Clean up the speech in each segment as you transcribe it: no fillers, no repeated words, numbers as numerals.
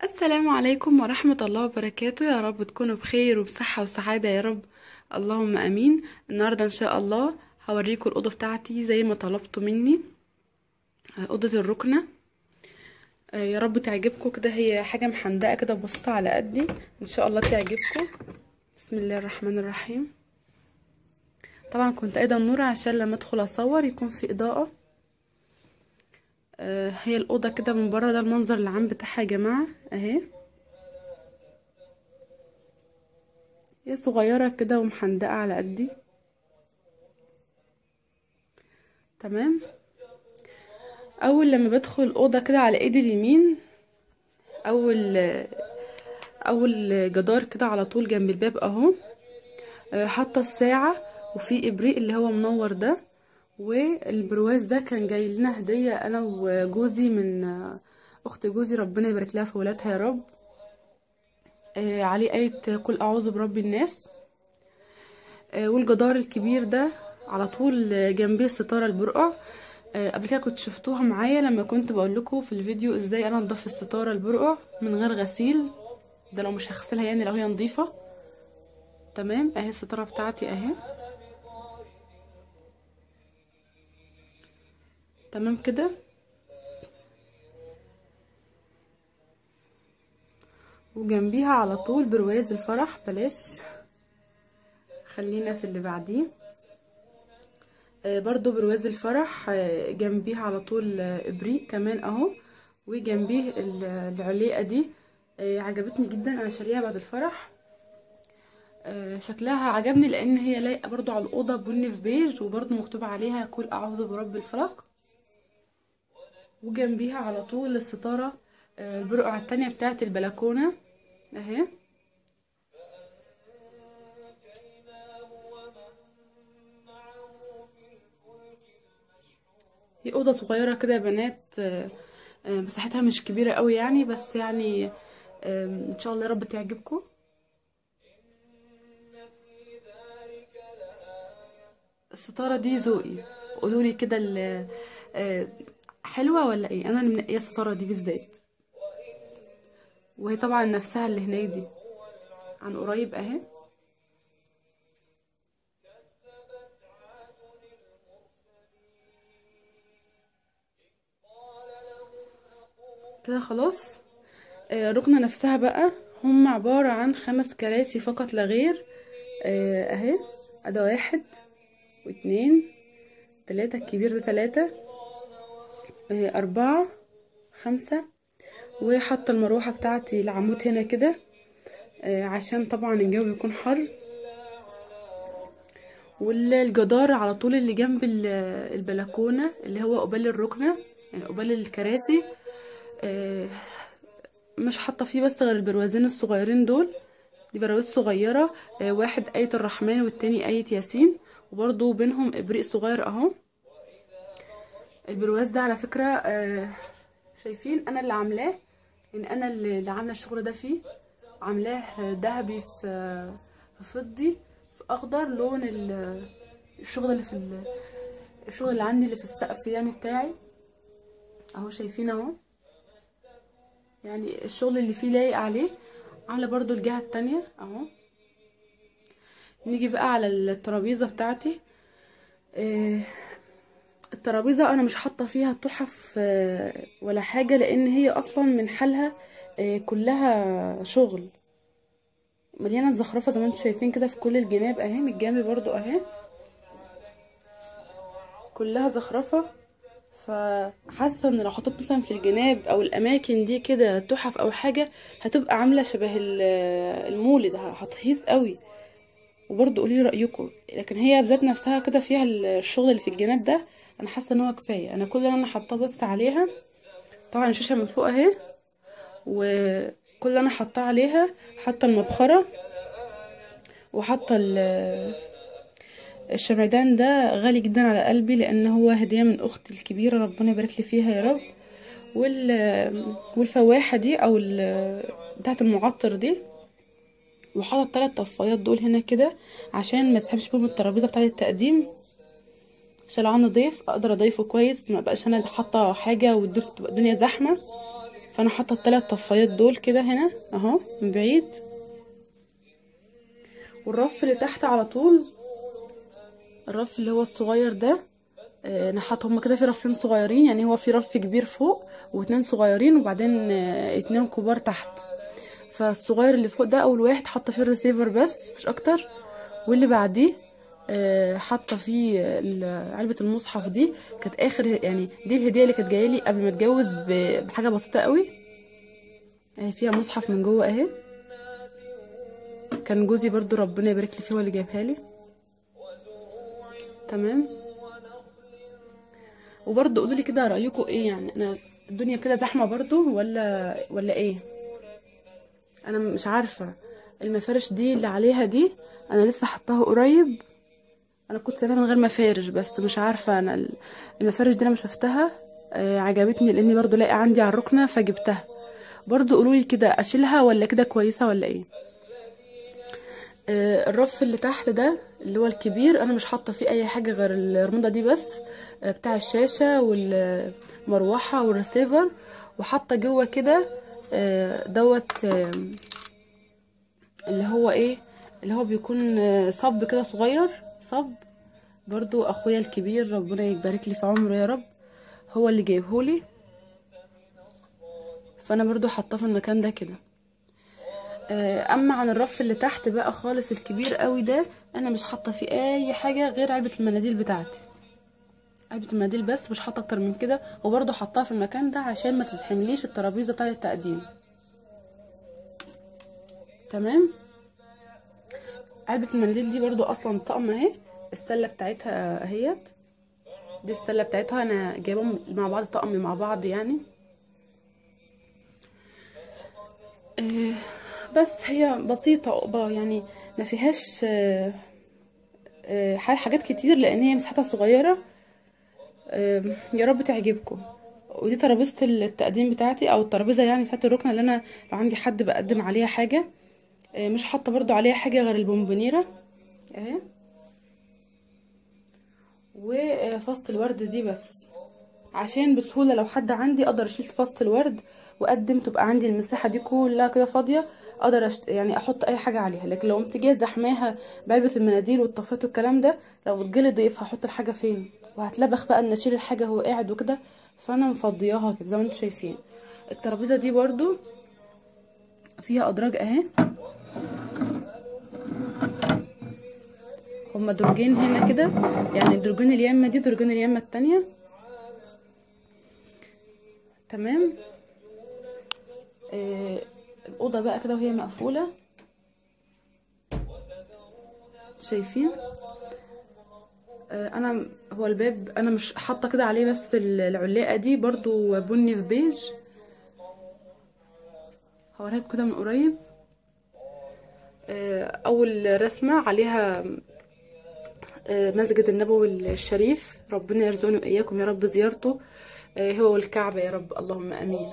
السلام عليكم ورحمة الله وبركاته. يا رب تكونوا بخير وبصحة وسعادة يا رب. اللهم امين. النهاردة ان شاء الله هوريكم الأوضة بتاعتي زي ما طلبتوا مني. أوضة الركنة. يا رب تعجبكم كده، هي حاجة محندقة كده بسيطة على قدي، ان شاء الله تعجبكم. بسم الله الرحمن الرحيم. طبعا كنت قايدة النور عشان لما ادخل اصور يكون في اضاءة. هي الأوضة كده من بره، ده المنظر العام بتاعها يا جماعة اهي. هي صغيرة كده ومحندقة على قدي. تمام. اول لما بدخل الاوضه كده على ايدي اليمين، اول اول جدار كده على طول جنب الباب اهو. حاطه الساعه وفي ابريق اللي هو منور ده، والبرواز ده كان جاي لنا هديه انا وجوزي من اخت جوزي، ربنا يبارك لها في ولادها يا رب. عليه آية قل اعوذ برب الناس. والجدار الكبير ده على طول جنبيه الستاره البرقع. قبل كده كنت شفتوها معايا لما كنت بقول لكم في الفيديو ازاي انا انضف الستاره البرقع من غير غسيل، ده لو مش هغسلها يعني لو هي نظيفه. تمام. اهي الستاره بتاعتي اهي. تمام كده. وجنبيها على طول برواز الفرح، بلاش، خلينا في اللي بعديه. برضو برواز الفرح جنبيها على طول ابريق كمان اهو. وجنبيه العليقه دي عجبتني جدا، انا شاريها بعد الفرح. شكلها عجبني لان هي لايقه برضو على الاوضه، بني في بيج، وبرضو مكتوب عليها قل اعوذ برب الفلق. وجنبيها على طول الستاره البرقعه التانية بتاعت البلكونه اهي. هي اوضه صغيره كده يا بنات، مساحتها مش كبيره قوي يعني، بس يعني ان شاء الله يا رب تعجبكم. الستاره دي ذوقي، قولوا لي كده آه، حلوه ولا ايه؟ انا اللي منقيه الستاره دي بالذات. وهي طبعا نفسها اللي هناك دي عن قريب اهي. كده خلاص. الركنة نفسها بقى هم عبارة عن 5 كراسي فقط لا غير. اهي. ده 1 و2 3، الكبير ده 3، 4، 5. وحاطة المروحة بتاعتي العمود هنا كده عشان طبعا الجو يكون حر. والجدار على طول اللي جنب البلكونة اللي هو قبال الركنة، يعني قبال الكراسي. آه، مش حاطة فيه بس غير البروازين الصغيرين دول. دي براويز صغيرة، واحد آية الرحمن والتاني آية ياسين، وبرضو بينهم إبريق صغير اهو. البرواز ده على فكرة شايفين انا اللي عاملاه، يعني انا اللي عاملة الشغل ده فيه. عاملاه ذهبي في فضي في اخضر، لون الشغل اللي الشغل اللي عندي اللي في السقف يعني بتاعي اهو، شايفين اهو. يعني الشغل اللي فيه لايق عليه. عاملة برضو الجهة التانية اهو. نيجي بقى على الترابيزة بتاعتي. آه، الترابيزة انا مش حاطة فيها تحف ولا حاجة، لان هي اصلا من حالها كلها شغل، مليانة زخرفة زي ما انتم شايفين كده في كل الجناب اهي، من الجنب برضو اهي كلها زخرفة. فحاسة ان لو حطيت مثلا في الجناب او الاماكن دي كده تحف او حاجة، هتبقى عاملة شبه المولد، هتهيص قوي. وبرضه قولي رأيكم، لكن هي بذات نفسها كده فيها الشغل اللي في الجناب ده، انا حاسة ان هو كفاية. انا كل اللي انا حاطاه بس عليها طبعا الشاشة من فوق اهي، وكل اللي انا حاطاه عليها حاطة المبخرة، وحاطة الشمعدان ده غالي جدا على قلبي، لان هو هدية من اختي الكبيرة، ربنا يبارك لي فيها يا رب. والفواحة دي او بتاعت المعطر دي. وحاطة 3 طفايات دول هنا كده عشان ما تسحبش بهم الترابيزة بتاعت التقديم، عشان لو عندي ضيف اقدر اضيفه كويس، ما بقاش انا حاطه حاجه تبقى الدنيا زحمه. فانا حاطه الثلاث طفايات دول كده هنا اهو من بعيد. والرف اللي تحت على طول، الرف اللي هو الصغير ده، انا حاطه هما كده في رفين صغيرين، يعني هو في رف كبير فوق واتنين صغيرين وبعدين اتنين كبار تحت. فالصغير اللي فوق ده اول واحد حاطه فيه الريسيفر بس مش اكتر، واللي بعديه حاطه فيه علبه المصحف. دي كانت اخر يعني، دي الهديه اللي كانت جايه لي قبل ما اتجوز بحاجه بسيطه قوي. فيها مصحف من جوه اهي، كان جوزي برضو ربنا يبارك لي فيه هو اللي جايبها لي. تمام. وبرضو قولوا لي كده رايكم ايه، يعني انا الدنيا كده زحمه برضو ولا ايه؟ انا مش عارفه. المفارش دي اللي عليها دي انا لسه حطاها قريب، انا كنت سايباها من غير مفارش، بس مش عارفه انا المفارش دي انا مش شفتها عجبتني لاني برضو لاقي عندي على الركنه فجبتها. برضو قولوا لي كده اشيلها ولا كده كويسه ولا ايه؟ الرف اللي تحت ده اللي هو الكبير انا مش حاطه فيه اي حاجه غير الرموده دي بس، بتاع الشاشه والمروحه والريسيفر. وحاطه جوه كده دوت اللي هو ايه، اللي هو بيكون صب كده صغير، صب برضو اخويا الكبير ربنا يبارك لي في عمره يا رب هو اللي جايبهولي، فانا برضو حاطاه في المكان ده كده. اما عن الرف اللي تحت بقى خالص الكبير قوي ده انا مش حاطه فيه اي حاجه غير علبه المناديل بتاعتي، علبه المناديل بس، مش حاطه اكتر من كده. وبرضو حطاها في المكان ده عشان ما تزحمليش الترابيزه بتاعه التقديم. تمام. علبه المناديل دي برضو اصلا طقم اهي، السله بتاعتها اهيت، دي السله بتاعتها انا جايبهم مع بعض طقم مع بعض يعني. بس هي بسيطه يعني ما فيهاش حاجات كتير لان هي مساحتها صغيره. يا رب تعجبكم. ودي ترابيزه التقديم بتاعتي او الترابيزه يعني بتاعت الركنه اللي انا لو عندي حد بقدم عليها حاجه. مش حاطه برضو عليها حاجه غير البونبونيره اهي وفصل الورد دي بس، عشان بسهوله لو حد عندي اقدر اشيل فصل الورد واقدم، تبقى عندي المساحه دي كلها كده فاضيه، اقدر يعني احط اي حاجه عليها. لكن لو قمت جايه زحماها بعلبه المناديل والطفات والكلام ده، لو اتجلي ضيف هحط الحاجه فين؟ وهتلبخ بقى ان اشيل الحاجه هو قاعد وكده. فانا مفضياها كده زي ما انتم شايفين. الترابيزه دي برضو فيها ادراج اهي، هما درجين هنا كده، يعني درجين اليمه دي درجين اليمه التانية. تمام. الاوضه بقى كده وهي مقفوله شايفين. انا هو الباب انا مش حاطه كده عليه بس العلاقه دي برضو بني في بيج، هوريها لكم كده من قريب. اول رسمه عليها مسجد النبوي الشريف، ربنا يرزقني واياكم يا رب زيارته، هو والكعبه يا رب اللهم امين.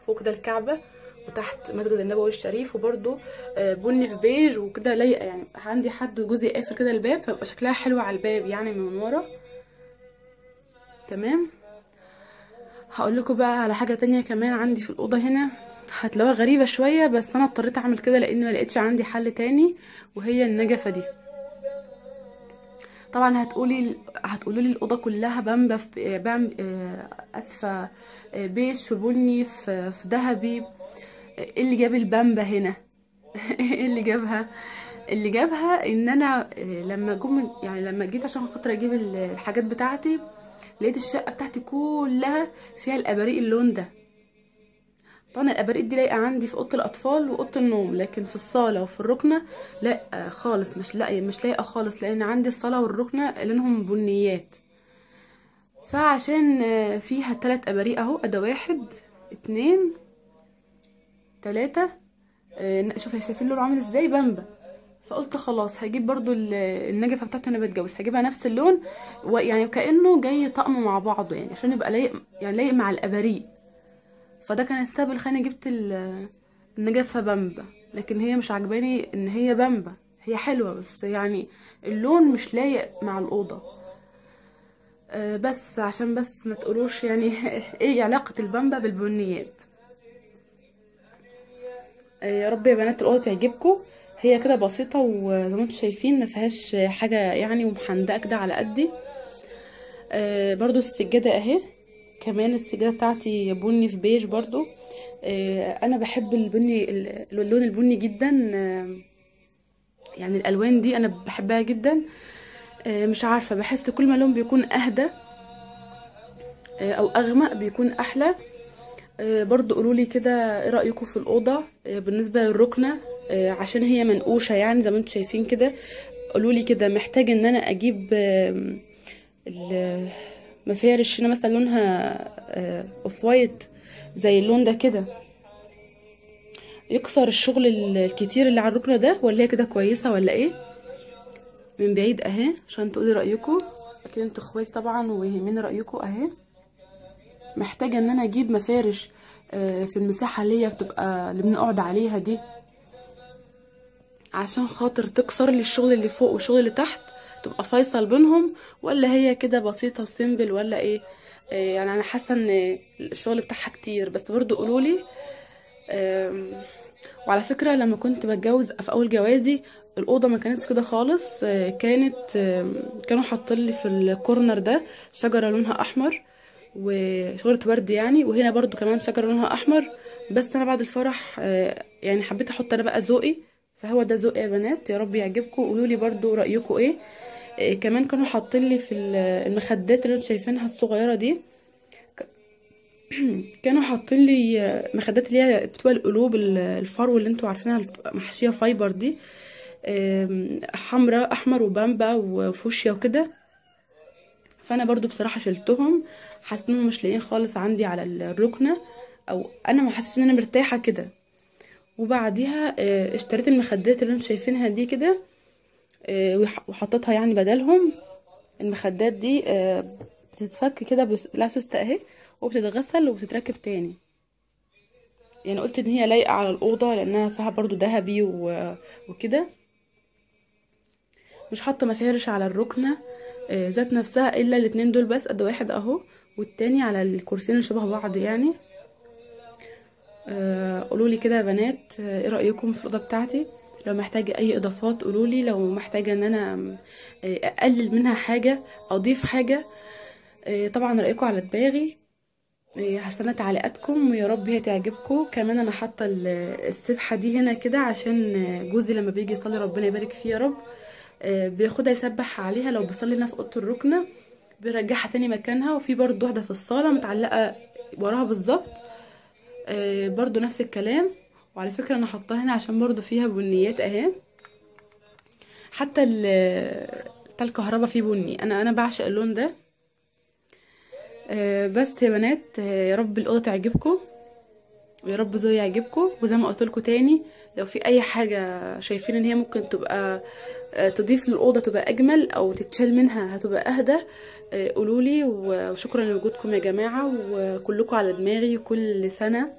فوق كده الكعبه وتحت مسجد النبوي الشريف، وبرده بني في بيج وكده لايقه، يعني عندي حد جوزي قافل كده الباب فيبقى شكلها حلو على الباب يعني من ورا. تمام. هقول لكم بقى على حاجه تانية كمان عندي في الاوضه هنا، هتلاقوها غريبه شويه بس انا اضطريت اعمل كده لان ما لقيتش عندي حل تاني، وهي النجفه دي. طبعا هتقولوا لي الاوضه كلها بامبا في اسفه بيج في بني في ذهبي، ايه اللي جاب البامبا هنا؟ ايه اللي جابها؟ اللي جابها ان انا لما يعني لما جيت عشان خاطر اجيب الحاجات بتاعتي، لقيت الشقه بتاعتي كلها فيها الاباريق اللون ده. طبعا الاباريق دي لايقه عندي في اوضه الاطفال واوضه النوم، لكن في الصاله وفي الركنه لا خالص، مش لايقه خالص، لان عندي الصاله والركنه لونهم بنيات. فعشان فيها 3 اباريق اهو، ادا 1 2 3 شوفوا شايفين لونه عامل ازاي بامبا. فقلت خلاص هجيب برضو النجفه بتاعته انا بتجوز هجيبها نفس اللون، ويعني كانه جاي طقم مع بعضه يعني عشان يبقى لايق، يعني لايق مع الاباريق. فده كان السبب اللي خلاني جبت النجفه بامبا، لكن هي مش عجباني ان هي بامبا، هي حلوه بس يعني اللون مش لايق مع الاوضه. بس عشان بس ما تقولوش يعني ايه علاقه البامبا بالبنيات. يا رب يا بنات الاوضه تعجبكم. هي كده بسيطه وزي ما انتم شايفين ما فيهاش حاجه يعني، ومحندقه كده على قدي. برضو السجاده اهي، كمان السجاده بتاعتي بني في بيج برضو. انا بحب البني، اللون البني جدا. يعني الالوان دي انا بحبها جدا. مش عارفه، بحس كل ما لون بيكون اهدى او اغمق بيكون احلى. برضو قولولي كده ايه رأيكم في الأوضة بالنسبة للركنة. عشان هي منقوشة يعني زي ما انتم شايفين كده. قولولي كده محتاجة ان انا اجيب المفارش هنا مثلا لونها اوف وايت زي اللون ده كده، يكسر الشغل الكتير اللي على الركنة ده، ولا هي كده كويسة ولا ايه؟ من بعيد اهي عشان تقولي رأيكم، اكيد انتوا اخواتي طبعا ويهمني رأيكم اهي. محتاجة ان انا اجيب مفارش في المساحة اللي هي بتبقى اللي بنقعد عليها دي، عشان خاطر تكسر لي الشغل اللي فوق والشغل اللي تحت، تبقى فيصل بينهم. ولا هي كده بسيطة وسيمبل ولا ايه؟ يعني انا حاسة ان الشغل بتاعها كتير، بس برضو قولولي. وعلى فكرة لما كنت بتجوز في اول جوازي الأوضة ما كانتش كده خالص. كانوا حاطين لي في الكورنر ده شجرة لونها احمر وشجرة ورد يعني، وهنا برضو كمان شجرة لونها احمر. بس انا بعد الفرح يعني حبيت احط انا بقى ذوقي، فهو ده ذوقي يا بنات. يا رب يعجبكم، قولوا لي برضو رايكم ايه. كمان كانوا حاطين لي في المخدات اللي انتوا شايفينها الصغيره دي. كانوا حاطين لي مخدات اللي هي بتبقى القلوب الفرو اللي انتوا عارفينها، اللي بتبقى محشيه فايبر دي. حمراء احمر وبامبا وفوشيا وكده. فانا برضو بصراحه شلتهم، حسيت انهم مش لاقيين خالص عندي على الركنه، او انا ما حسيتش ان انا مرتاحه كده. وبعديها اشتريت المخدات اللي انتوا شايفينها دي كده، وحطيتها يعني بدلهم. المخدات دي بتتفك كده لا سوستة اهي، وبتتغسل وبتتركب تاني. يعني قلت ان هي لايقة على الأوضة لانها فيها برضو ذهبي وكده. مش حاطة مفارش على الركنة ذات نفسها الا الاتنين دول بس، قد واحد اهو، والتاني على الكرسيين اللي شبه بعض يعني. قولولي كده يا بنات ايه رأيكم في الأوضة بتاعتي. لو محتاجة اي اضافات قولولي، لو محتاجة ان انا اقلل منها حاجة اضيف حاجة. طبعا رأيكم على دماغي. هستنى تعليقاتكم ويا رب هي تعجبكم. كمان انا حاطه السبحه دي هنا كده عشان جوزي لما بيجي يصلي ربنا يبارك فيه يا رب بياخدها يسبح عليها لو بيصلي هنا في اوضه الركنه، بيرجعها تاني مكانها. وفي برضو واحده في الصاله متعلقه وراها بالظبط برضو نفس الكلام. وعلى فكره انا حطاها هنا عشان برضو فيها بنيات اهي. حتى بتاع الكهرباء فيه بني، انا بعشق اللون ده. بس يا بنات يا رب الاوضه تعجبكم ويا رب ذوقي يعجبكم. وزي ما قلت لكم تاني، لو في اي حاجه شايفين ان هي ممكن تبقى تضيف للاوضه تبقى اجمل او تتشال منها هتبقى اهدى، قولولي. وشكرا لوجودكم يا جماعه، وكلكم على دماغي كل سنه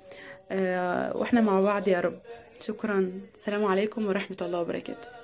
واحنا مع بعض يا رب. شكرا. السلام عليكم ورحمه الله وبركاته.